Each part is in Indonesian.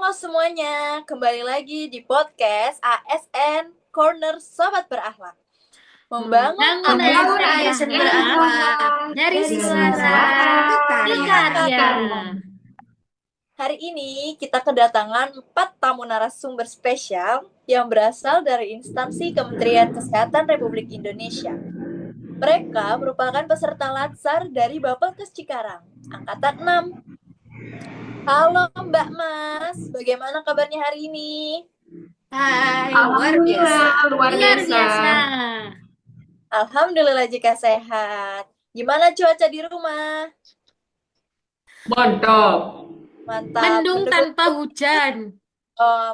Halo semuanya, kembali lagi di podcast ASN Corner Sobat Berakhlak. Membangun Membangun Membangun ASN ASN berakhlak berakhlak dari dari suara suara ke ke karya. karya. Hari ini kita kedatangan 4 tamu narasumber spesial yang berasal dari instansi Kementerian Kesehatan Republik Indonesia. Mereka merupakan peserta Latsar dari Bapelkes Cikarang, Angkatan 6. Halo Mbak Mas, bagaimana kabarnya hari ini? Hai, luar biasa. Alhamdulillah, luar Luar biasa. biasa. Alhamdulillah jika sehat. Gimana cuaca di rumah? Mantap. Mantap, Mendung mendung, tanpa hujan.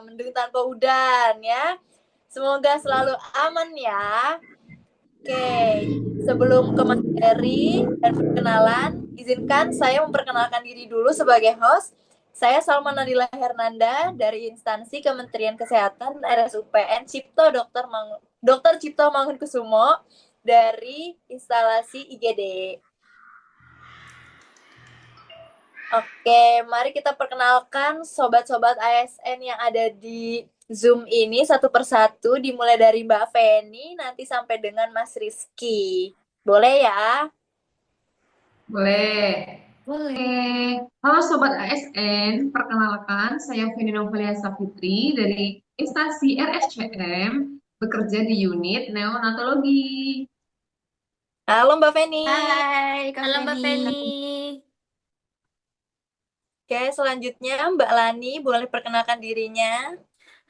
mendung tanpa udan ya. Semoga selalu aman ya. Oke, sebelum ke materi dan perkenalan, izinkan saya memperkenalkan diri dulu sebagai host. Saya Salma Nadila Hernanda dari instansi Kementerian Kesehatan RSUPN Cipto Dr. Cipto Mangunkusumo dari instalasi IGD. Oke, mari kita perkenalkan sobat-sobat ASN yang ada di Zoom ini satu persatu, dimulai dari Mbak Feni, nanti sampai dengan Mas Rizky. Boleh ya? Boleh. Boleh. Halo Sobat ASN, perkenalkan saya Feni Novelia Saputri dari instansi RSCM, bekerja di unit neonatologi. Halo Mbak Feni. Hai, Kak Halo Mbak Feni. Feni. Oke, selanjutnya Mbak Lani, boleh perkenalkan dirinya.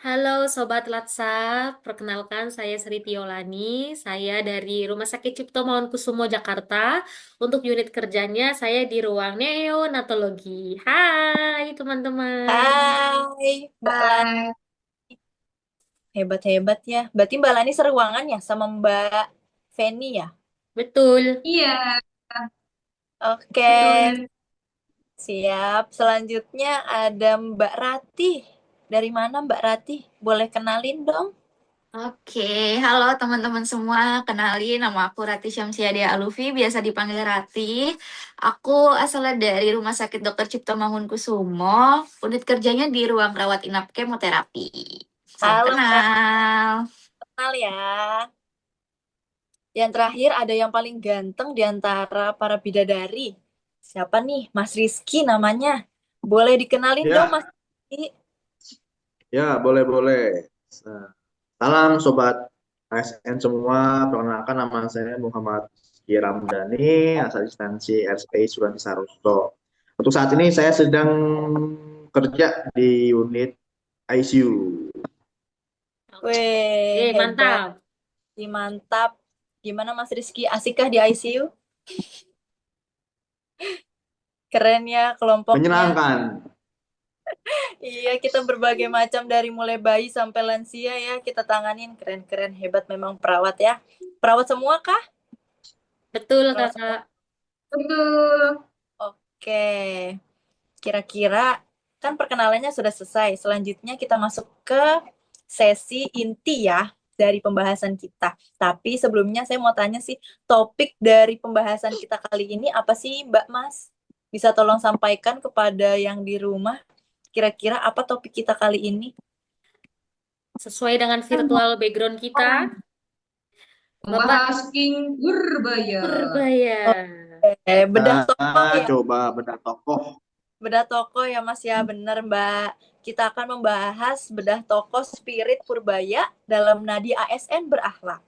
Halo Sobat Latsa, perkenalkan saya Sri Tiolani. Saya dari Rumah Sakit Cipto Mangunkusumo Jakarta. Untuk unit kerjanya saya di ruang neonatologi. Hai teman-teman. Hai, Mbak Lani. Hai. Hebat-hebat ya. Berarti Mbak Lani seruangan ya sama Mbak Feni ya? Betul. Iya, Oke, betul. siap. Selanjutnya ada Mbak Ratih. Dari mana Mbak Ratih? Boleh kenalin dong? Oke, halo teman-teman semua. Kenalin, nama aku Rati Syamsiadia Alufi, biasa dipanggil Rati. Aku asalnya dari Rumah Sakit Dr. Cipto Mangunkusumo. Unit kerjanya di ruang rawat inap kemoterapi. Salam Halo Mbak Ratih, kenal. kenal ya. Yang terakhir ada yang paling ganteng di antara para bidadari. Siapa nih? Mas Rizky namanya. Boleh dikenalin dong Ya, Mas Rizky? ya boleh-boleh. Salam Sobat ASN semua, perkenalkan nama saya Muhammad Rizky Ramdhani, asal instansi RSPI Sulianti Saroso. Untuk saat ini saya sedang kerja di unit ICU. Weh, hebat. Mantap. Mantap. Gimana Mas Rizky? Asikkah di ICU? Keren ya kelompoknya. Menyenangkan. Iya, kita berbagai macam dari mulai bayi sampai lansia ya. Kita tanganin. Keren-keren, hebat memang perawat ya. Perawat semua kah? Betul, Perawat semua. Kakak. Betul. Oke. Kira-kira kan perkenalannya sudah selesai. Selanjutnya kita masuk ke sesi inti ya dari pembahasan kita. Tapi sebelumnya saya mau tanya sih, topik dari pembahasan kita kali ini apa sih Mbak Mas? Bisa tolong sampaikan kepada yang di rumah, kira-kira apa topik kita kali ini? Sesuai dengan virtual background kita, Bapak Membahas King Purbaya. Purbaya. Bedah Kita tokoh ya. coba bedah tokoh. Bedah tokoh ya Mas ya, bener Mbak. Kita akan membahas bedah tokoh spirit Purbaya dalam nadi ASN berakhlak.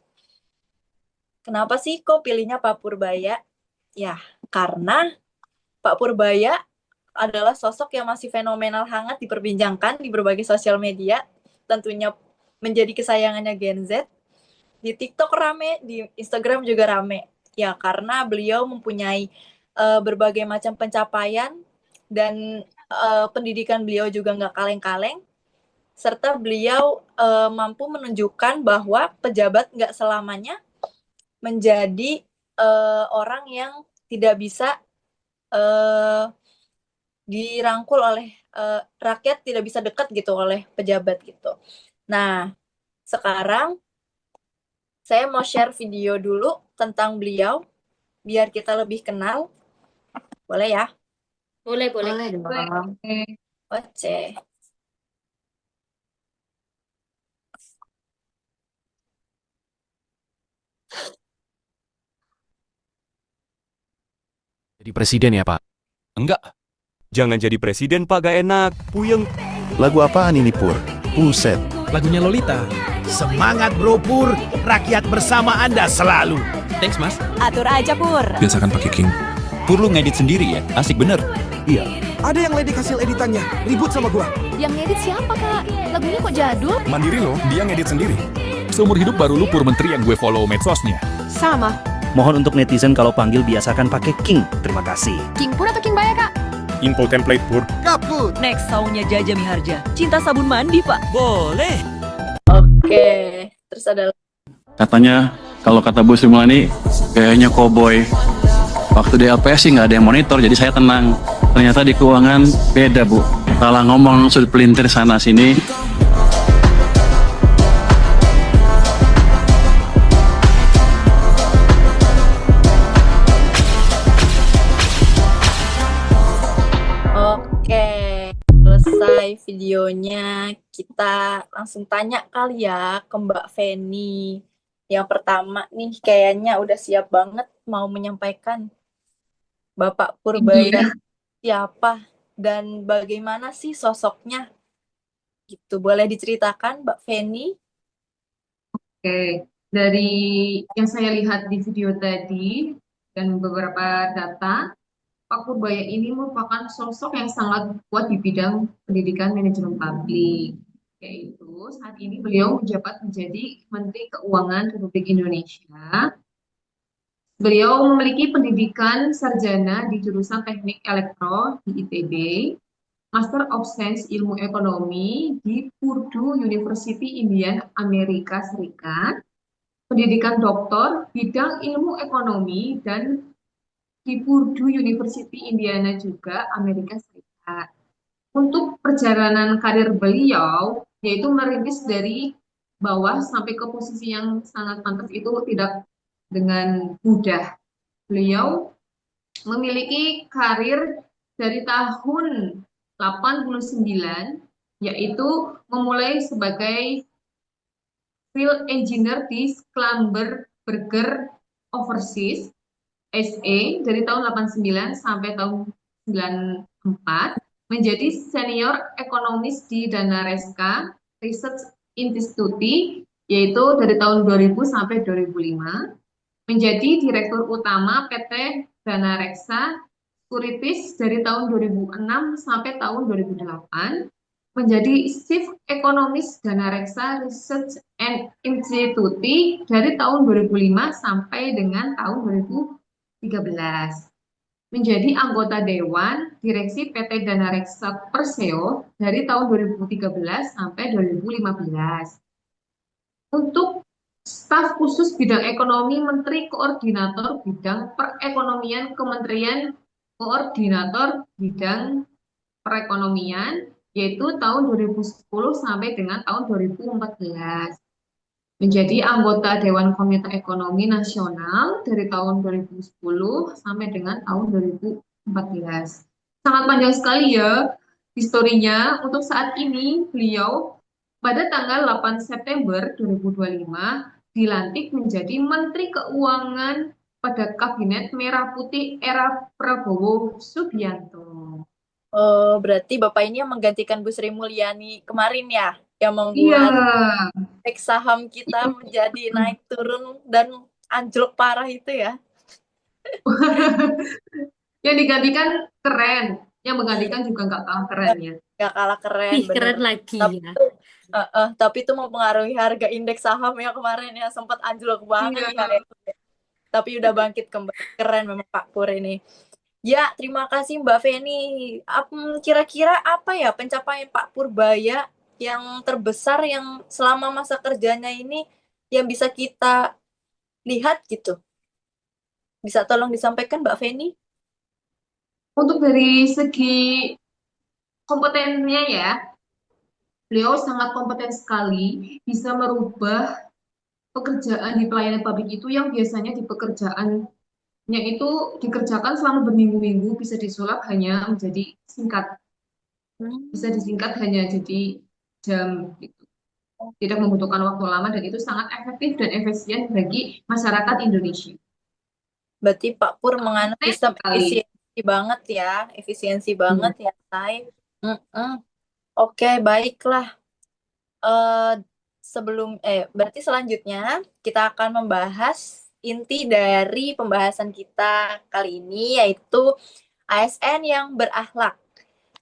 Kenapa sih kok pilihnya Pak Purbaya? Ya, karena Pak Purbaya adalah sosok yang masih fenomenal hangat diperbincangkan di berbagai sosial media, tentunya menjadi kesayangannya Gen Z. Di TikTok rame, di Instagram juga rame. Ya, karena beliau mempunyai berbagai macam pencapaian dan pendidikan beliau juga nggak kaleng-kaleng, serta beliau mampu menunjukkan bahwa pejabat nggak selamanya menjadi orang yang tidak bisa dirangkul oleh rakyat, tidak bisa dekat gitu oleh pejabat gitu. Nah, sekarang saya mau share video dulu tentang beliau biar kita lebih kenal. Boleh ya? Boleh, boleh. Boleh dong. Boleh. Oke. Di presiden ya, Pak? Enggak, jangan jadi presiden Pak, gak enak. Puyeng. Lagu apaan ini Pur? Buset. Lagunya Lolita. Semangat bro Pur, rakyat bersama Anda selalu. Thanks, Mas. Atur aja Pur. Biasakan pakai King. Pur lu ngedit sendiri ya? Asik bener. Iya. Ada yang ledek hasil editannya, ribut sama gua. Yang ngedit siapa kak? Lagunya kok jadul? Mandiri loh, dia ngedit sendiri. Seumur hidup baru lu Pur menteri yang gue follow medsosnya. Sama. Mohon untuk netizen kalau panggil biasakan pakai King. Terima kasih. King Pur atau King Baya kak? Info template Pur. Kaput. Next songnya Jaja Miharja. Cinta sabun mandi pak. Boleh. Oke, terus ada Katanya kalau kata Bu Sri Mulyani kayaknya koboi. Waktu di LPS sih nggak ada yang monitor, jadi saya tenang. Ternyata di keuangan beda Bu. Salah ngomong sudut pelintir sana sini. Oke, selesai videonya. Kita langsung tanya kali ya ke Mbak Feni. Yang pertama nih, kayaknya udah siap banget mau menyampaikan. Bapak Purbaya siapa dan bagaimana sih sosoknya? Gitu, boleh diceritakan Mbak Feni? Oke, dari yang saya lihat di video tadi dan beberapa data, Pak Purbaya ini merupakan sosok yang sangat kuat di bidang pendidikan manajemen publik. Yaitu saat ini beliau menjabat menjadi Menteri Keuangan Republik Indonesia. Beliau memiliki pendidikan sarjana di jurusan Teknik Elektro di ITB, Master of Science Ilmu Ekonomi di Purdue University Indiana, Amerika Serikat, pendidikan doktor bidang ilmu ekonomi dan di Purdue University Indiana juga, Amerika Serikat. Untuk perjalanan karir beliau, yaitu merintis dari bawah sampai ke posisi yang sangat pantas itu tidak dengan mudah. Beliau memiliki karir dari tahun 89, yaitu memulai sebagai field engineer di Schlumberger Overseas SE dari tahun 89 sampai tahun 94, menjadi senior ekonomis di Danareksa Research Institute, yaitu dari tahun 2000 sampai 2005, menjadi direktur utama PT Danareksa Securities dari tahun 2006 sampai tahun 2008, menjadi chief ekonomis Danareksa Research and Institute dari tahun 2005 sampai dengan tahun 2013. Menjadi anggota Dewan Direksi PT Danareksa Perseo dari tahun 2013 sampai 2015. Untuk staf khusus bidang ekonomi Menteri Koordinator Bidang Perekonomian Kementerian Koordinator Bidang Perekonomian, yaitu tahun 2010 sampai dengan tahun 2014. Menjadi anggota Dewan Komite Ekonomi Nasional dari tahun 2010 sampai dengan tahun 2014. Sangat panjang sekali ya historinya. Untuk saat ini beliau pada tanggal 8 September 2025 dilantik menjadi Menteri Keuangan pada Kabinet Merah Putih era Prabowo Subianto. Oh, berarti Bapak ini yang menggantikan Bu Sri Mulyani kemarin ya? Yang membuat indeks saham kita menjadi naik turun dan anjlok parah itu ya? Yang digantikan keren, yang menggantikan juga nggak kalah keren ya. Nggak kalah keren, Ih, keren lagi Tapi ya. tapi itu mempengaruhi harga indeks saham yang kemarin ya sempat anjlok banget ya. Tapi udah bangkit kembali. Keren memang Pak Pur ini. Ya, terima kasih Mbak Feni. Kira-kira apa ya pencapaian Pak Purbaya yang terbesar yang selama masa kerjanya ini yang bisa kita lihat gitu? Bisa tolong disampaikan Mbak Feni? Untuk dari segi kompetensinya ya, beliau sangat kompeten sekali, bisa merubah pekerjaan di pelayanan publik itu yang biasanya di pekerjaannya itu dikerjakan selama berminggu-minggu bisa disulap hanya menjadi singkat. Bisa disingkat hanya jadi jam gitu. Tidak membutuhkan waktu lama dan itu sangat efektif dan efisien bagi masyarakat Indonesia. Berarti Pak Pur menganut sistem efisiensi banget ya, efisiensi Iya. banget ya, Tay. Mm-mm. Oke, baiklah. Eh, berarti selanjutnya kita akan membahas inti dari pembahasan kita kali ini, yaitu ASN yang berakhlak.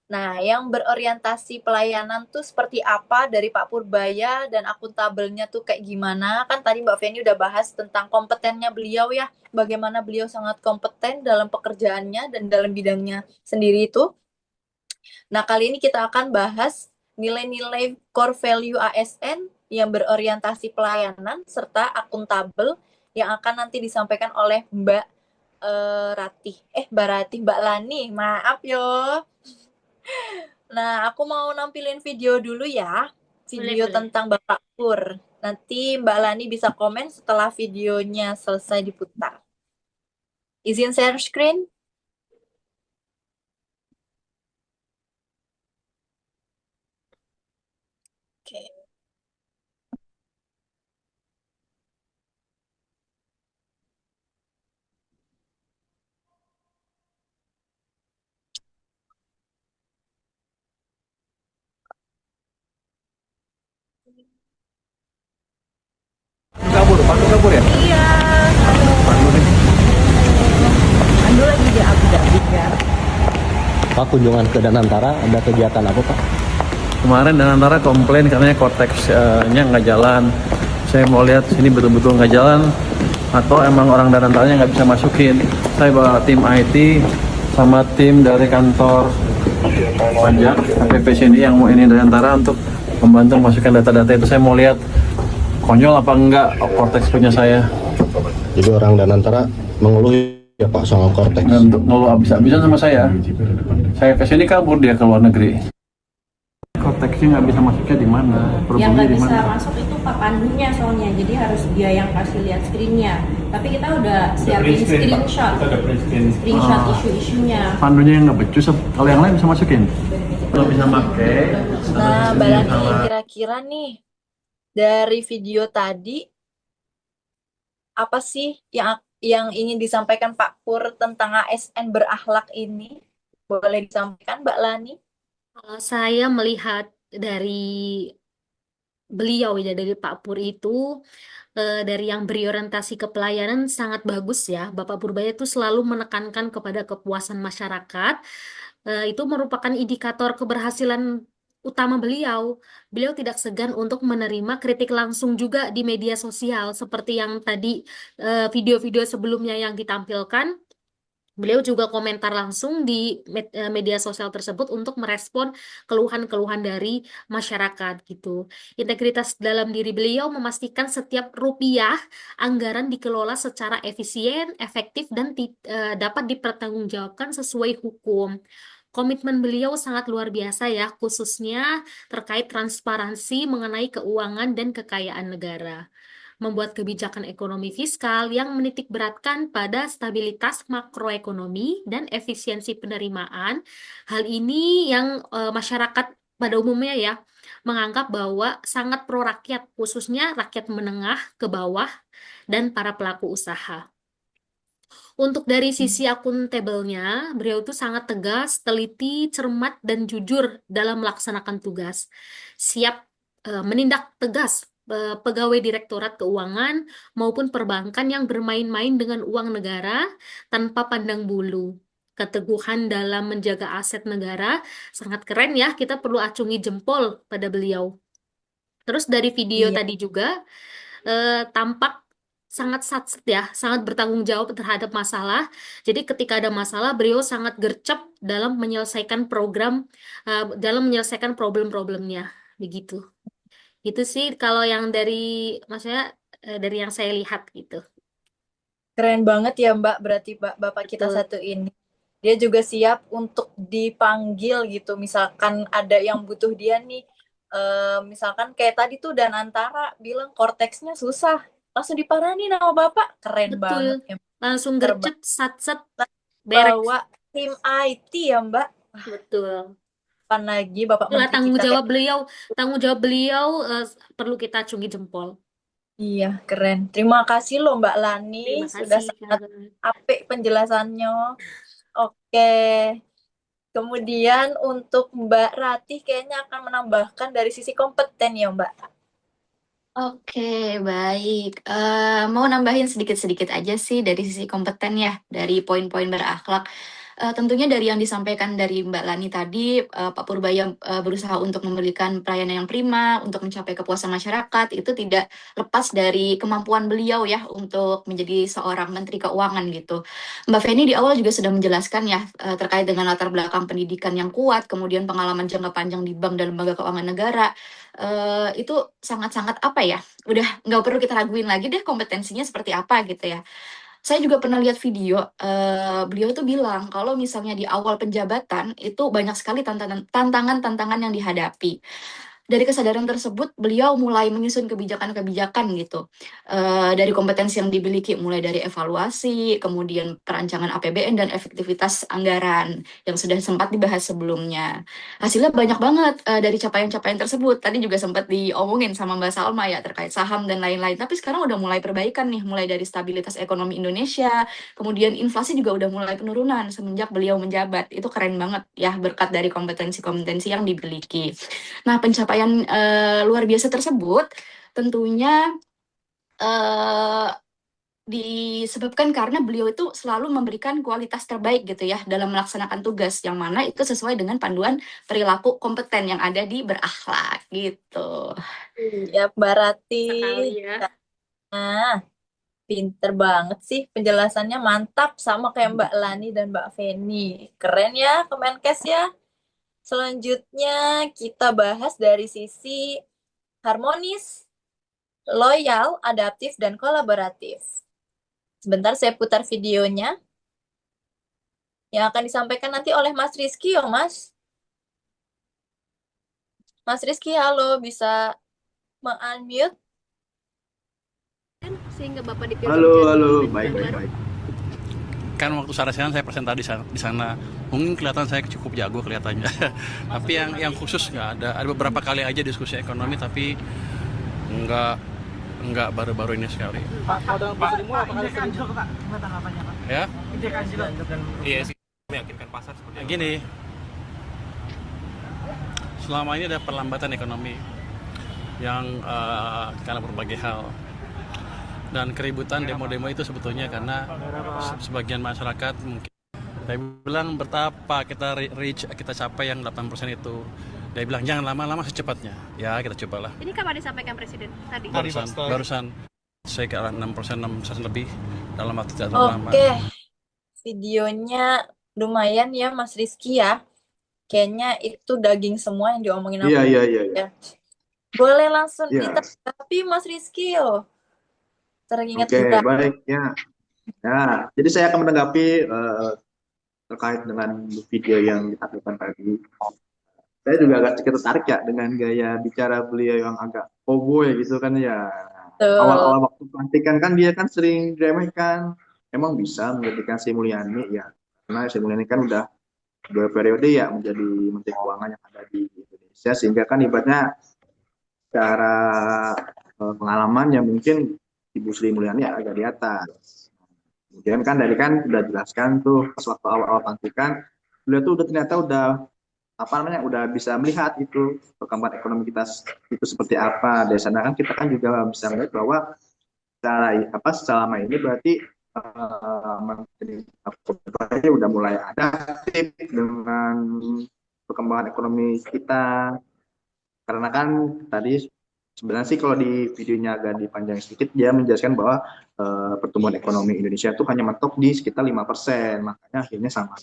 Nah, yang berorientasi pelayanan tuh seperti apa dari Pak Purbaya dan akuntabelnya tuh kayak gimana? Kan tadi Mbak Feni udah bahas tentang kompetennya beliau ya, bagaimana beliau sangat kompeten dalam pekerjaannya dan dalam bidangnya sendiri itu. Nah, kali ini kita akan bahas nilai-nilai core value ASN yang berorientasi pelayanan serta akuntabel yang akan nanti disampaikan oleh Mbak Mbak Lani. Maaf yo. Nah, aku mau nampilin video dulu ya. Video Boleh. tentang Bapak Pur. Nanti Mbak Lani bisa komen setelah videonya selesai diputar. Izin share screen. Oke. Kabur ya? Iya. Pandu lagi di Abu Dhabi ya. Pak, kunjungan ke Danantara ada kegiatan apa Pak? Kemarin Danantara komplain karena korteksnya nggak jalan. Saya mau lihat sini betul-betul nggak jalan atau emang orang Danantaranya nggak bisa masukin. Saya bawa tim IT sama tim dari kantor pajak KPP sini yang mau ini Danantara untuk membantu masukkan data-data itu. Saya mau lihat konyol apa enggak korteks punya saya. Jadi orang Danantara mengeluh ya Pak soal korteks. Untuk ngeluh habis-habisan sama saya. Saya kesini kabur dia ke luar negeri. Korteksnya nggak bisa masuknya di mana? Yang Problemnya nggak di bisa mana? masuk itu Pak Pandunya soalnya, jadi harus dia yang kasih lihat screennya. Tapi kita udah siapin screenshot, Ah. isu-isunya. Pandunya yang nggak becus, kalau yang lain bisa masukin. Kalau bisa pakai. Nah, Mbak Lani, kira-kira nih dari video tadi apa sih yang ingin disampaikan Pak Pur tentang ASN berakhlak ini? Boleh disampaikan, Mbak Lani? Saya melihat dari beliau ya, dari Pak Pur itu dari yang berorientasi ke pelayanan sangat bagus ya. Bapak Purbaya itu selalu menekankan kepada kepuasan masyarakat. Itu merupakan indikator keberhasilan utama beliau. Beliau tidak segan untuk menerima kritik langsung juga di media sosial seperti yang tadi video-video sebelumnya yang ditampilkan. Beliau juga komentar langsung di media sosial tersebut untuk merespon keluhan-keluhan dari masyarakat gitu. Integritas dalam diri beliau memastikan setiap rupiah anggaran dikelola secara efisien, efektif, dan dapat dipertanggungjawabkan sesuai hukum. Komitmen beliau sangat luar biasa ya, khususnya terkait transparansi mengenai keuangan dan kekayaan negara. Membuat kebijakan ekonomi fiskal yang menitik beratkan pada stabilitas makroekonomi dan efisiensi penerimaan. Hal ini yang masyarakat pada umumnya ya menganggap bahwa sangat pro rakyat, khususnya rakyat menengah ke bawah dan para pelaku usaha. Untuk dari sisi akuntabelnya, beliau itu sangat tegas, teliti, cermat, dan jujur dalam melaksanakan tugas. Siap menindak tegas pegawai Direktorat Keuangan maupun perbankan yang bermain-main dengan uang negara tanpa pandang bulu. Keteguhan dalam menjaga aset negara sangat keren ya, kita perlu acungi jempol pada beliau. Terus dari video Iya. tadi juga tampak sangat satset ya, sangat bertanggung jawab terhadap masalah. Jadi ketika ada masalah, beliau sangat gercep dalam menyelesaikan dalam menyelesaikan problem-problemnya, begitu. Itu sih kalau yang dari, maksudnya dari yang saya lihat gitu. Keren banget ya Mbak, berarti Bapak kita Betul. satu ini. Dia juga siap untuk dipanggil gitu, misalkan ada yang butuh dia nih. Misalkan kayak tadi tuh Danantara bilang korteksnya susah. Langsung diparanin sama Bapak. Keren banget Betul. ya. Langsung Terbang gercep, satset, beres. bawa tim IT ya Mbak. Betul. Kapan lagi Bapak Itulah Menteri tanggung kita jawab kayak beliau perlu kita acungi jempol. iya, keren. Terima kasih loh Mbak Lani, Terima sudah kasih, sangat Kak. apik penjelasannya. Oke. Kemudian untuk Mbak Ratih kayaknya akan menambahkan dari sisi kompeten ya, Mbak. Oke, baik. Mau nambahin sedikit-sedikit aja sih dari sisi kompeten ya, dari poin-poin berakhlak. Tentunya dari yang disampaikan dari Mbak Lani tadi, Pak Purbaya berusaha untuk memberikan pelayanan yang prima, untuk mencapai kepuasan masyarakat, itu tidak lepas dari kemampuan beliau ya untuk menjadi seorang Menteri Keuangan gitu. Mbak Feni di awal juga sudah menjelaskan ya terkait dengan latar belakang pendidikan yang kuat, kemudian pengalaman jangka panjang di bank dan lembaga keuangan negara. Itu sangat-sangat apa ya, udah nggak perlu kita raguin lagi deh kompetensinya seperti apa gitu ya. Saya juga pernah lihat video, beliau tuh bilang kalau misalnya di awal penjabatan itu banyak sekali tantangan-tantangan yang dihadapi. Dari kesadaran tersebut, beliau mulai menyusun kebijakan-kebijakan gitu. Dari kompetensi yang dimiliki, mulai dari evaluasi, kemudian perancangan APBN dan efektivitas anggaran yang sudah sempat dibahas sebelumnya. Hasilnya banyak banget dari capaian-capaian tersebut. Tadi juga sempat diomongin sama Mbak Salma ya terkait saham dan lain-lain. Tapi sekarang udah mulai perbaikan nih, mulai dari stabilitas ekonomi Indonesia, kemudian inflasi juga udah mulai penurunan semenjak beliau menjabat. Itu keren banget ya berkat dari kompetensi-kompetensi yang dimiliki. Nah, pencapaian luar biasa tersebut tentunya disebabkan karena beliau itu selalu memberikan kualitas terbaik gitu ya dalam melaksanakan tugas, yang mana itu sesuai dengan panduan perilaku kompeten yang ada di berakhlak gitu. Ya, Mbak Ratih. Sekali ya. Nah, pinter banget sih penjelasannya, mantap, sama kayak Mbak Lani dan Mbak Feni. Keren ya Kemenkes ya. Selanjutnya kita bahas dari sisi harmonis, loyal, adaptif, dan kolaboratif. Sebentar saya putar videonya yang akan disampaikan nanti oleh Mas Rizky, yo Mas. Mas Rizky, halo, bisa unmute? Sehingga Bapak dipilih Halo, baik. Kan waktu sarjana saya presentasi di sana, mungkin kelihatan saya cukup jago kelihatannya. Tapi yang khusus nggak ada. Ada beberapa kali aja diskusi ekonomi, tapi nggak baru-baru ini sekali. Pak, kalau dalam bahasa ilmu apakah ada Anjlok, Pak? Gimana tanggapannya, Pak? Ya? Indeks Anjlok dan iya sih, meyakinkan pasar seperti apa? Gini, selama ini ada perlambatan ekonomi yang karena berbagai hal. Dan keributan demo-demo itu sebetulnya karena sebagian masyarakat mungkin saya bilang betapa kita kita capai yang 8% itu. Dia bilang jangan lama-lama secepatnya. Ya kita cobalah. Ini kapan disampaikan Presiden tadi? Barusan saya kira 6% lebih dalam waktu tidak terlalu lama. Oke, videonya lumayan ya Mas Rizky ya. Kayaknya itu daging semua yang diomongin aku. Iya. Boleh langsung Iya. ditanggapi Mas Rizky yo. Teringat Oke, juga. baik ya. Ya, jadi saya akan menanggapi terkait dengan video yang ditampilkan tadi. Saya juga agak sedikit tertarik ya dengan gaya bicara beliau yang agak cowboy gitu kan ya. Awal-awal waktu pelantikan kan dia kan sering diremehkan. Emang bisa menggantikan Sri Mulyani ya. Karena Sri Mulyani kan udah 2 periode ya menjadi Menteri Keuangan yang ada di Indonesia, sehingga kan ibaratnya secara pengalaman yang mungkin Ibu Sri Mulyani agak di atas. Kemudian kan dari kan sudah jelaskan tuh pas waktu awal-awal pelantikan, beliau tuh ternyata udah bisa melihat itu perkembangan ekonomi kita itu seperti apa. Dari sana kan kita kan juga bisa melihat bahwa selama ini berarti Menteri udah mulai adaptif dengan perkembangan ekonomi kita. Karena kan tadi sebenarnya sih kalau di videonya agak dipanjang sedikit, dia menjelaskan bahwa pertumbuhan ekonomi Indonesia itu hanya mentok di sekitar 5%. Makanya akhirnya sama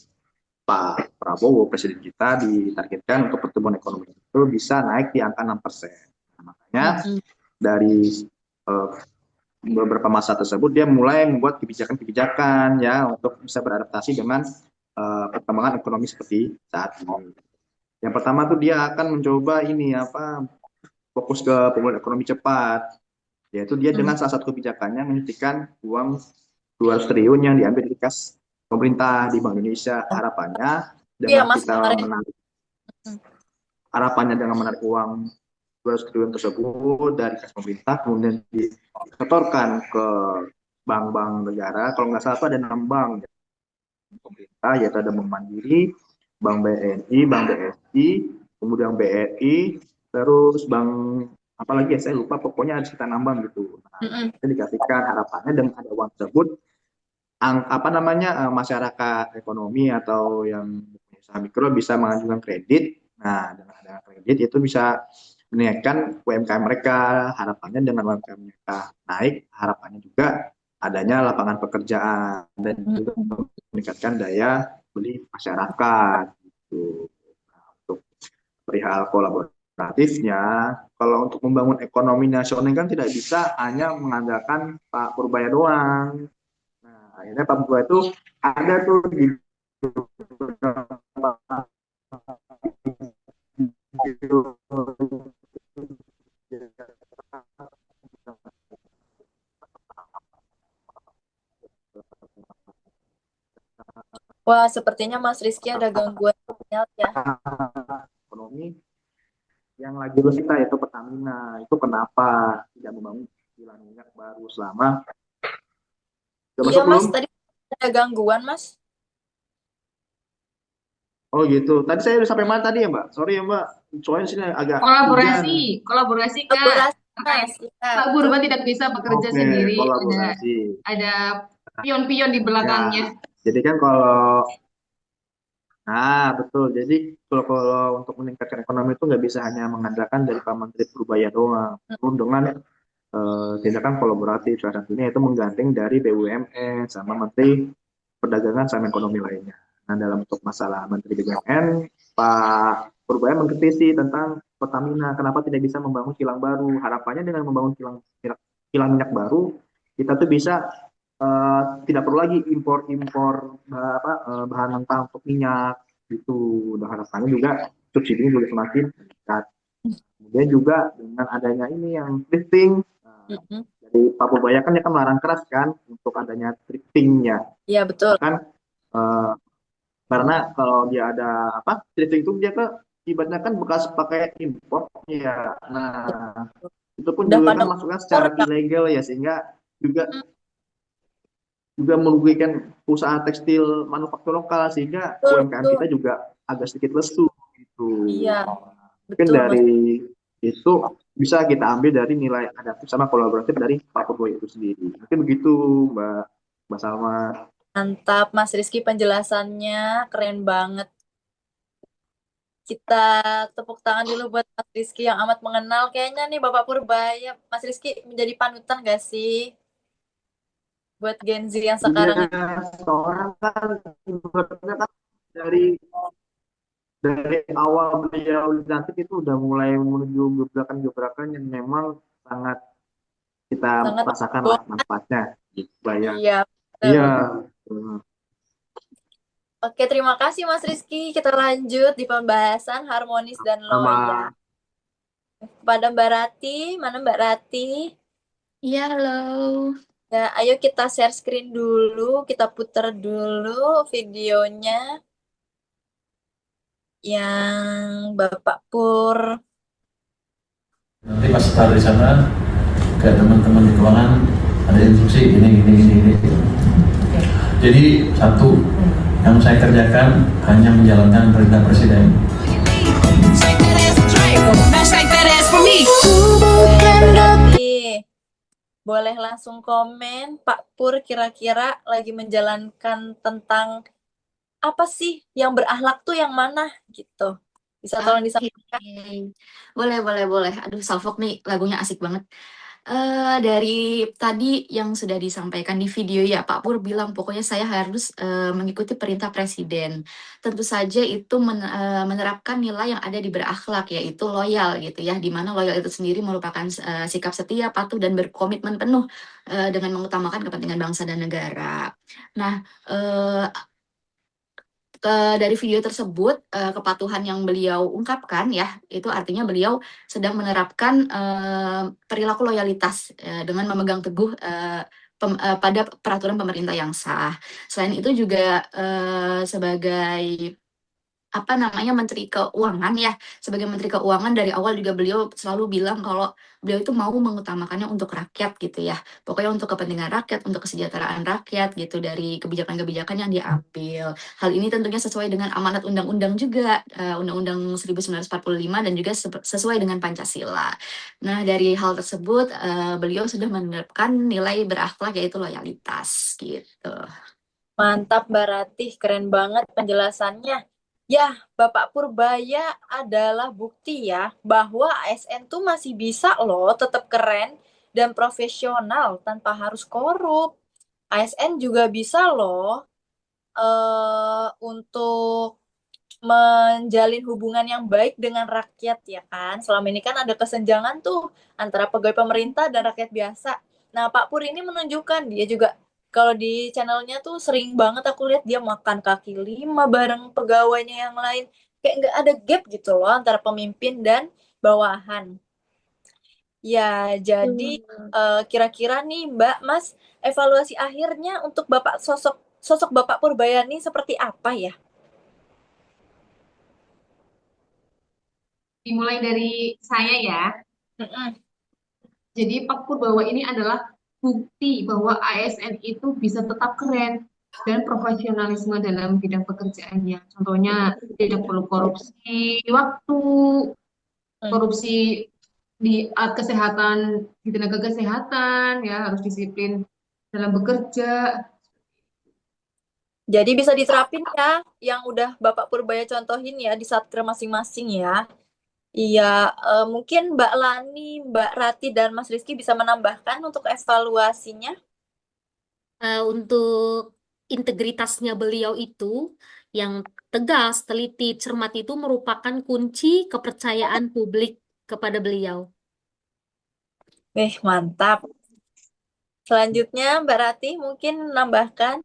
Pak Prabowo, Presiden kita, ditargetkan untuk pertumbuhan ekonomi itu bisa naik di angka 6%. Nah, makanya dari beberapa masa tersebut dia mulai membuat kebijakan-kebijakan ya untuk bisa beradaptasi dengan perkembangan ekonomi seperti saat ini. Yang pertama tuh dia akan mencoba fokus ke pemulihan ekonomi cepat, yaitu dia dengan salah satu kebijakannya menghentikan uang 200 triliun yang diambil di kas pemerintah di Bank Indonesia. Harapannya dengan menarik uang 200 triliun tersebut dari kas pemerintah, kemudian disetorkan ke bank-bank negara. Kalau nggak salah itu ada 6 bank pemerintah. yaitu ada Bank Mandiri, Bank BNI, Bank BSI, kemudian BRI, terus bank apalagi ya saya lupa, pokoknya ada sekitar nambang gitu. Nah, itu dikasihkan harapannya dengan ada uang tersebut masyarakat ekonomi atau yang usaha mikro bisa mengajukan kredit. Nah, dengan ada kredit itu bisa menaikkan UMKM mereka. Harapannya dengan UMKM mereka naik, harapannya juga adanya lapangan pekerjaan dan juga meningkatkan daya beli masyarakat gitu. Nah, untuk perihal kolaboratifnya, kalau untuk membangun ekonomi nasional kan tidak bisa hanya mengandalkan Pak Purbaya doang. Nah, akhirnya Pak Purbaya itu ada tuh di Wah, sepertinya Mas Rizky ada gangguan sinyal ya. ekonomi yang lagi kita yaitu Pertamina. Itu kenapa tidak membangun kilang minyak baru selama Iya Mas, tadi ada gangguan Mas. Oh gitu. Tadi saya udah sampai mana tadi ya Mbak? Sorry ya Mbak. Soalnya sini agak Kolaborasi Kak. Mas. Pak Purba tidak bisa bekerja sendiri. Kolaborasi. Ada pion-pion di belakangnya. Jadi kan betul. Jadi kalau untuk meningkatkan ekonomi itu nggak bisa hanya mengandalkan dari Pak Menteri Purbaya doang. Dengan tindakan kolaboratif, salah satunya itu menggandeng dari BUMN sama Menteri Perdagangan sama Ekonomi lainnya. Nah, dalam untuk masalah Menteri BUMN, Pak Purbaya mengkritisi tentang Pertamina, kenapa tidak bisa membangun kilang baru. Harapannya dengan membangun kilang minyak baru, kita tuh bisa tidak perlu lagi impor bahan mentah untuk minyak gitu. Dan harapannya juga subsidi juga semakin meningkat. Kemudian juga dengan adanya ini yang thrifting, dari Pak Purbaya kan dia kan melarang keras kan untuk adanya thriftingnya. Iya betul. Kan karena kalau dia ada thrifting itu dia ibaratnya kan bekas pakai impor ya. Nah, itu pun juga kan masuknya secara ilegal ya, sehingga juga merugikan usaha tekstil manufaktur lokal, sehingga UMKM kita juga agak sedikit lesu gitu. Iya. Mungkin dari itu bisa kita ambil dari nilai adaptif sama kolaboratif dari Pak Purbaya itu sendiri. Mungkin begitu Mbak Salma. Mantap Mas Rizky, penjelasannya keren banget. Kita tepuk tangan dulu buat Mas Rizky yang amat mengenal. Kayaknya nih Bapak Purbaya, Mas Rizky menjadi panutan gak sih? Buat Gen Z yang sekarang ini. Seorang kan dari awal beliau dilantik itu udah mulai menuju gebrakan-gebrakan yang memang sangat kita rasakan manfaatnya. Iya. Oke, terima kasih Mas Rizky. Kita lanjut di pembahasan harmonis dan loyal. Pada Mbak Rati, mana Mbak Rati? Iya, halo. Ya, ayo kita share screen dulu, kita putar dulu videonya. Yang Bapak Pur. Nanti pas taruh di sana ke teman-teman di keuangan ada instruksi ini. Jadi satu yang saya kerjakan hanya menjalankan perintah presiden. Boleh langsung komen Pak Pur, kira-kira lagi menjalankan tentang apa sih yang berakhlak tuh yang mana gitu. Bisa tolong disampaikan? Boleh. Aduh, Salfok nih lagunya asik banget. Dari tadi yang sudah disampaikan di video ya, Pak Pur bilang pokoknya saya harus mengikuti perintah presiden. Tentu saja itu menerapkan nilai yang ada di berakhlak, yaitu loyal gitu ya, di mana loyal itu sendiri merupakan sikap setia, patuh, dan berkomitmen penuh dengan mengutamakan kepentingan bangsa dan negara. Nah, dari video tersebut, kepatuhan yang beliau ungkapkan ya, itu artinya beliau sedang menerapkan perilaku loyalitas dengan memegang teguh pada peraturan pemerintah yang sah. Selain itu juga sebagai apa namanya Menteri Keuangan ya. Sebagai Menteri Keuangan dari awal juga beliau selalu bilang kalau beliau itu mau mengutamakannya untuk rakyat gitu ya. Pokoknya untuk kepentingan rakyat, untuk kesejahteraan rakyat gitu dari kebijakan-kebijakan yang diambil. Hal ini tentunya sesuai dengan amanat undang-undang juga, Undang-Undang 1945 dan juga sesuai dengan Pancasila. Nah, dari hal tersebut beliau sudah menerapkan nilai berakhlak yaitu loyalitas gitu. Mantap Mbak Ratih, keren banget penjelasannya. Ya, Bapak Purbaya adalah bukti ya bahwa ASN tuh masih bisa loh tetap keren dan profesional tanpa harus korup. ASN juga bisa loh untuk menjalin hubungan yang baik dengan rakyat ya kan. Selama ini kan ada kesenjangan tuh antara pegawai pemerintah dan rakyat biasa. Nah, Pak Pur ini menunjukkan dia juga kalau di channelnya tuh sering banget aku lihat dia makan kaki lima bareng pegawainya yang lain. Kayak nggak ada gap gitu loh antara pemimpin dan bawahan. Ya, jadi kira-kira nih Mbak, Mas, evaluasi akhirnya untuk Bapak sosok Bapak Purbaya ini seperti apa ya? Dimulai dari saya ya. Jadi Pak Purbawa ini adalah bukti bahwa ASN itu bisa tetap keren dan profesionalisme dalam bidang pekerjaannya. Contohnya tidak perlu korupsi waktu, korupsi di kesehatan, di tenaga kesehatan, ya harus disiplin dalam bekerja. Jadi bisa diterapin ya yang udah Bapak Purbaya contohin ya di satker masing-masing ya. Iya, mungkin Mbak Lani, Mbak Rati, dan Mas Rizky bisa menambahkan untuk evaluasinya. Untuk integritasnya beliau itu yang tegas, teliti, cermat itu merupakan kunci kepercayaan publik kepada beliau. Mantap. Selanjutnya Mbak Rati mungkin menambahkan.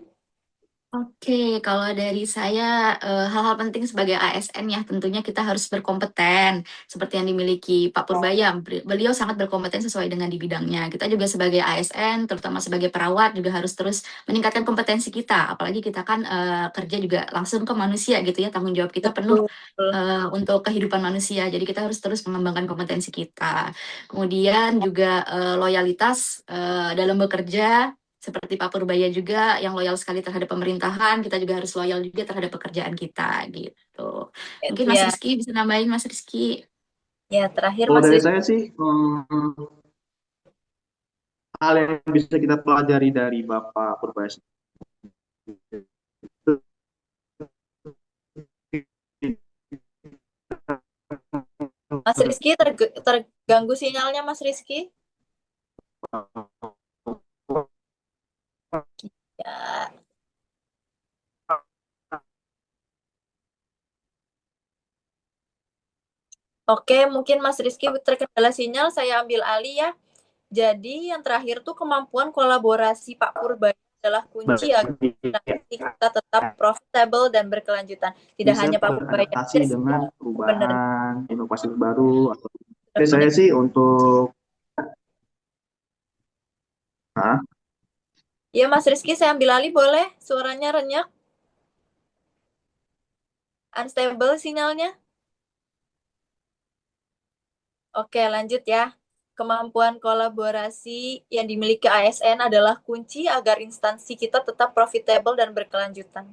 Oke, kalau dari saya hal-hal penting sebagai ASN ya tentunya kita harus berkompeten seperti yang dimiliki Pak Purbaya. Beliau sangat berkompeten sesuai dengan di bidangnya. Kita juga sebagai ASN, terutama sebagai perawat juga harus terus meningkatkan kompetensi kita. Apalagi kita kan kerja juga langsung ke manusia gitu ya, tanggung jawab kita penuh untuk kehidupan manusia. Jadi kita harus terus mengembangkan kompetensi kita. Kemudian juga loyalitas dalam bekerja. Seperti Pak Purbaya juga yang loyal sekali terhadap pemerintahan, kita juga harus loyal juga terhadap pekerjaan kita gitu. Mungkin Mas Rizky bisa nambahin Mas Rizky. Ya, terakhir Kalau Mas dari Rizky. saya sih hal yang bisa kita pelajari dari Bapak Purbaya Mas Rizky terganggu sinyalnya Mas Rizky. Ya. Oke, mungkin Mas Rizky terkendala sinyal, saya ambil alih ya. Jadi yang terakhir tuh kemampuan kolaborasi Pak Purbaya adalah kunci agar kita tetap profitable dan berkelanjutan. Tidak bisa hanya Pak Purbaya, beradaptasi dengan perubahan, inovasi baru. Jadi saya sih untuk ya Mas Rizky, saya ambil alih boleh? Suaranya renyak. Unstable sinyalnya. Oke, lanjut ya. Kemampuan kolaborasi yang dimiliki ASN adalah kunci agar instansi kita tetap profitable dan berkelanjutan.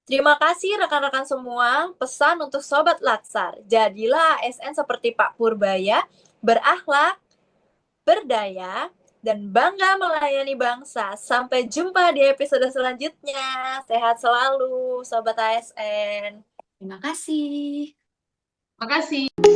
Terima kasih rekan-rekan semua. Pesan untuk Sobat Latsar. Jadilah ASN seperti Pak Purbaya, berakhlak, berdaya, dan bangga melayani bangsa. Sampai jumpa di episode selanjutnya. Sehat selalu, Sobat ASN. Terima kasih. Terima kasih.